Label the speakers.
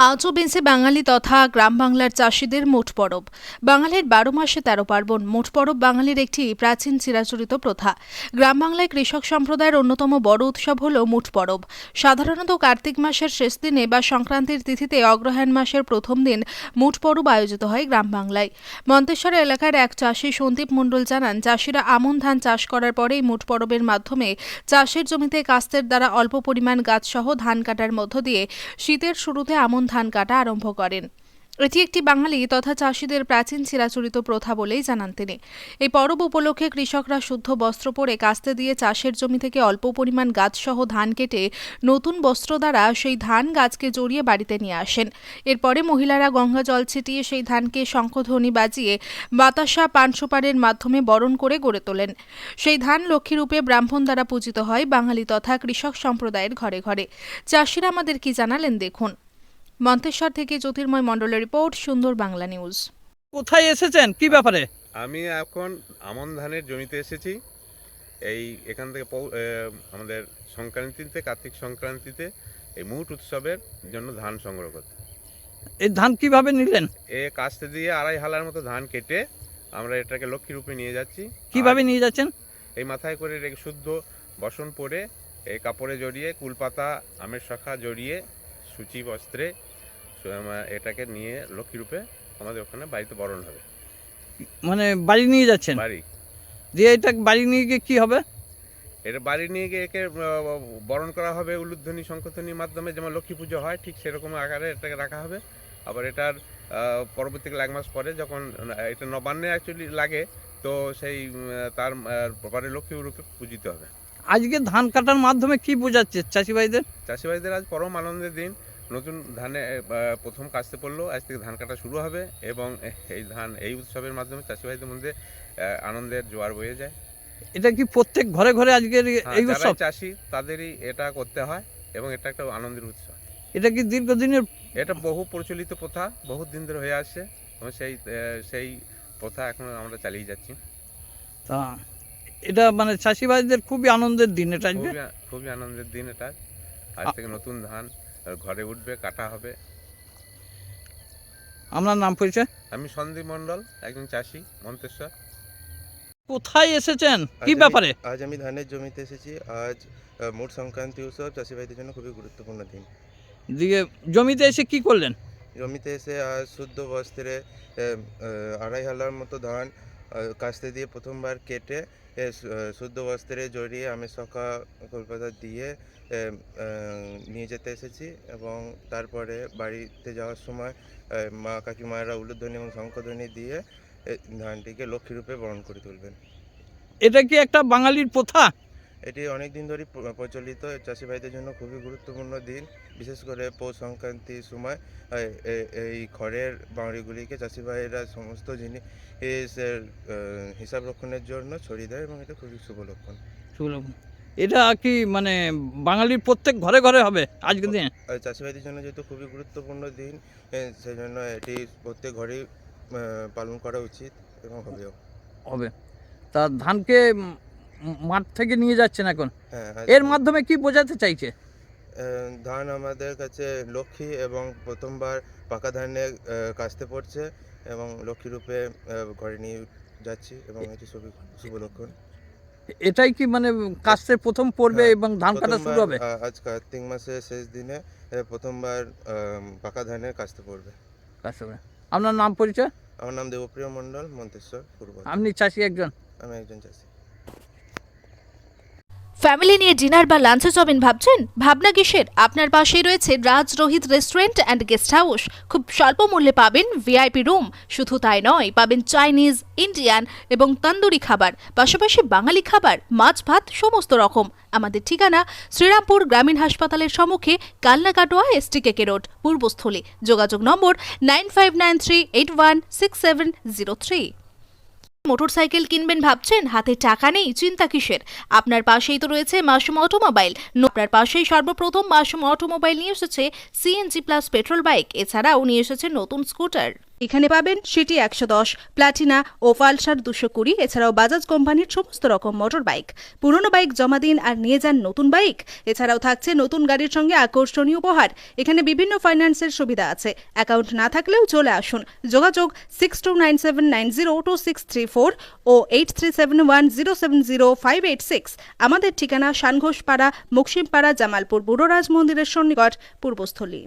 Speaker 1: আজও বেঁচে বাঙালি তথা গ্রাম বাংলার চাষিদের মোট পরব। বাঙালির ১২ মাসে ১৩ পার্বণ। মোট পরব বাঙালির একটি প্রাচীন চিরাচরিত প্রথা। গ্রাম বাংলায় কৃষক সম্প্রদায়ের অন্যতম বড় উৎসব হল মোট পরব। সাধারণত কার্তিক মাসের শেষ দিনে বা সংক্রান্তির তিথিতে অগ্রহায়ণ মাসের প্রথম দিন মোট পরব আয়োজিত হয় গ্রাম বাংলায়। মন্তেশ্বর এলাকার এক চাষি সন্দীপ মণ্ডল জানান, চাষিরা আমন ধান চাষ করার পরেই মোট পরবের মাধ্যমে চাষের জমিতে কাস্তের দ্বারা অল্প পরিমাণ গাছসহ ধান কাটার মধ্য দিয়ে শীতের শুরুতে আমন ধান কাটা আরম্ভ করেন। এটি একটি বাঙালি তথা চাষিদের প্রাচীন চিরাচরিত প্রথা বলেই জানান তিনি। এই পরব উপলক্ষে কৃষকরা শুদ্ধ বস্ত্র পরে কাস্তে দিয়ে চাষের জমি থেকে অল্প পরিমাণ গাছসহ ধান কেটে নতুন বস্ত্র দ্বারা সেই ধান গাছকে জড়িয়ে বাড়িতে নিয়ে আসেন। এরপরে মহিলারা গঙ্গা জল ছিটিয়ে সেই ধানকে শঙ্খধ্বনি বাজিয়ে বাতাসা পান সুপারির মাধ্যমে বরণ করে গড়ে তোলেন। সেই ধান লক্ষ্মীরূপে ব্রাহ্মণ দ্বারা পূজিত হয় বাঙালি তথা কৃষক সম্প্রদায়ের ঘরে ঘরে। চাষিরা আমাদের কি জানালেন দেখুন। মন্তেশ্বর থেকে জ্যোতির্ময় মণ্ডলের রিপোর্ট, সুন্দর বাংলা নিউজ।
Speaker 2: কোথায় এসেছেন, কি ব্যাপারে?
Speaker 3: আমি এখন আমন ধানের জমিতে এসেছি। এখান থেকে আমাদের সংক্রান্তিতে, কার্তিক সংক্রান্তিতে এই মুট উৎসবের জন্য ধান সংগ্রহ করতে।
Speaker 2: এই ধান কিভাবে নিলেন?
Speaker 3: কাস্তে দিয়ে 2.5 হালার মতো ধান কেটে আমরা এটাকে লক্ষ্মী রূপে নিয়ে যাচ্ছি।
Speaker 2: কিভাবে নিয়ে যাচ্ছেন?
Speaker 3: এই মাথায় করে শুদ্ধ বসন পরে এই কাপড়ে জড়িয়ে, কুলপাতা, আমের শাখা জড়িয়ে, সূচি বস্ত্রে এটাকে নিয়ে লক্ষ্মী রূপে আমাদের ওখানে বাড়িতে বরণ হবে।
Speaker 2: মানে বাড়ি নিয়ে যাচ্ছেন?
Speaker 3: বাড়ি
Speaker 2: দিয়ে এটা বাড়ি নিয়ে গিয়ে কি হবে?
Speaker 3: এটা বাড়ি নিয়ে গিয়ে একে বরণ করা হবে উলুধ্বনি, শঙ্খধ্বনির মাধ্যমে, যেমন লক্ষ্মী পুজো হয় ঠিক সেরকম আকারে এটাকে রাখা হবে। আবার এটার পরবর্তীকালে 1 মাস পরে যখন এটা নবান্নে অ্যাকচুয়ালি লাগে, তো সেই তার পরে লক্ষ্মী রূপে পূজিত হবে।
Speaker 2: আজকে ধান কাটার মাধ্যমে কি বোঝাচ্ছে চাষিভাইদের?
Speaker 3: চাষিভাইদের আজ পরম আনন্দের দিন। নতুন ধানে প্রথম কাস্তে পড়লো, আজ থেকে ধান কাটা শুরু হবে এবং এই উৎসবের মাধ্যমে চাষিভাইদের মধ্যে আনন্দের জোয়ার বয়ে যায়।
Speaker 2: এটা কি প্রত্যেক ঘরে ঘরে আজকের এই উৎসব?
Speaker 3: চাষি তাদেরই এটা করতে হয় এবং এটা একটা আনন্দের উৎসব।
Speaker 2: এটা কি দীর্ঘদিনের?
Speaker 3: এটা বহু প্রচলিত প্রথা, বহুত দিন ধরে হয়ে আসছে এবং সেই প্রথা এখন আমরা চালিয়ে যাচ্ছি।
Speaker 2: তা এটা মানে চাষিভাইদের খুবই আনন্দের দিন এটা আজকে।
Speaker 3: খুবই আনন্দের দিন এটা। আজ থেকে নতুন ধান ঘরে উঠবে, কাটা হবে।
Speaker 2: আপনার নাম পরিচয়?
Speaker 3: আমি সন্দীপ মণ্ডল, একজন চাষি, মন্তেশ্বর।
Speaker 2: কোথায় এসেছেন, কি ব্যাপারে?
Speaker 4: আজ আমি ধানের জমিতে এসেছি। আজ মোট সংক্রান্তি উৎসব চাষিভাইদের জন্য খুবই গুরুত্বপূর্ণ দিন।
Speaker 2: দিয়ে জমিতে এসে কি করলেন?
Speaker 4: জমিতে এসে আজ শুদ্ধ বস্ত্রে 2.5 হালার মতো ধান কাস্তে দিয়ে প্রথমবার কেটে শুদ্ধ বস্ত্রে জড়িয়ে আমের শাখা, কলপাতা দিয়ে নিয়ে যেতে এসেছি এবং তারপরে বাড়িতে যাওয়ার সময় মা কাকিমায়েরা উলুধ্বনি এবং শঙ্খধ্বনি দিয়ে ধানটিকে লক্ষ্মী রূপে বরণ করে তুলবেন।
Speaker 2: এটা কি একটা বাঙালির প্রথা?
Speaker 4: এটি অনেক দিন ধরেই প্রচলিত। চাষি ভাইদের জন্য খুবই গুরুত্বপূর্ণ দিন, বিশেষ করে পৌষ সংক্রান্তির সময় এই খড়ের বাউড়িগুলিকে চাষি ভাইয়েরা সমস্ত জিনিসের হিসাব রক্ষণের জন্য ছড়িয়ে দেয় এবং এটা খুবই শুভ লক্ষণ।
Speaker 2: এটা কি মানে বাঙালির প্রত্যেক ঘরে ঘরে হবে আজকের দিনে?
Speaker 4: চাষি ভাইদের জন্য যেহেতু খুবই গুরুত্বপূর্ণ দিন, সেই জন্য এটি প্রত্যেক ঘরেই পালন করা উচিত এবং হবে।
Speaker 2: তা ধানকে মাঠ থেকে নিয়ে যাচ্ছেন এখন,
Speaker 4: হ্যাঁ।
Speaker 2: এর মাধ্যমে কি বোঝাতে চাইছে?
Speaker 4: ধান আমাদের কাছে লক্ষ্মী এবং প্রথমবার পাকা ধানে কাস্তে পড়ছে এবং লক্ষ্মী রূপে ঘরে নিয়ে যাচ্ছি এবং এটি শুভ লক্ষণ।
Speaker 2: এটাই কি মানে কাস্তের প্রথম পড়বে এবং ধান কাটা শুরু হবে?
Speaker 4: আজ কার্তিক মাসের শেষ দিনে প্রথমবার পাকা ধানে কাস্তে পড়বে।
Speaker 2: আপনার নাম পরিচয়?
Speaker 4: আমার নাম দেবপ্রিয় মণ্ডল, মন্তেশ্বর পূর্ব।
Speaker 2: আপনি চাষি একজন?
Speaker 4: আমি একজন চাষি।
Speaker 1: ফ্যামিলি নিয়ে ডিনার বা লাঞ্চে যাবেন ভাবছেন? ভাবনা কিসের? আপনার পাশেই রয়েছে Raj Rohit restaurant and guest house. খুব স্বল্প মূল্যে পাবেন ভিআইপি রুম। শুধু তাই নয়, পাবেন চাইনিজ, ইন্ডিয়ান এবং তন্দুরি খাবার, পাশাপাশি বাঙালি খাবার, মাছ ভাত সমস্ত রকম। আমাদের ঠিকানা শ্রীরামপুর গ্রামীণ হাসপাতালের সম্মুখে, কালনা কাটোয়া, STKK রোড, পূর্বস্থলী। যোগাযোগ নম্বর 9593816703। মোটরসাইকেল কিনবেন ভাবছেন? হাতে টাকা নেই? চিন্তা কিসের? আপনার পাশেই তো রয়েছে মাসুম অটোমোবাইল। আপনার পাশেই সর্বপ্রথম মাসুম অটোমোবাইল নিয়ে এসেছে CNG প্লাস পেট্রোল বাইক। এছাড়াও নিয়ে এসেছে নতুন স্কুটার। এখানে পাবেন সিটি 110, প্লাটিনা ও পালসার 220, এছাড়াও বাজাজ কোম্পানির সমস্ত রকম মোটর বাইক। পুরনো বাইক জমা দিন আর নিয়ে যান নতুন বাইক। এছাড়াও থাকছে নতুন গাড়ির সঙ্গে আকর্ষণীয় উপহার। এখানে বিভিন্ন ফাইন্যান্সের সুবিধা আছে। অ্যাকাউন্ট না থাকলেও চলে আসুন। যোগাযোগ 6297902634 ও 8371070586। আমাদের ঠিকানা শানঘোষপাড়া, মুকসিমপাড়া, জামালপুর বুড়োরাজ মন্দিরের সন্নিকট, পূর্বস্থলী।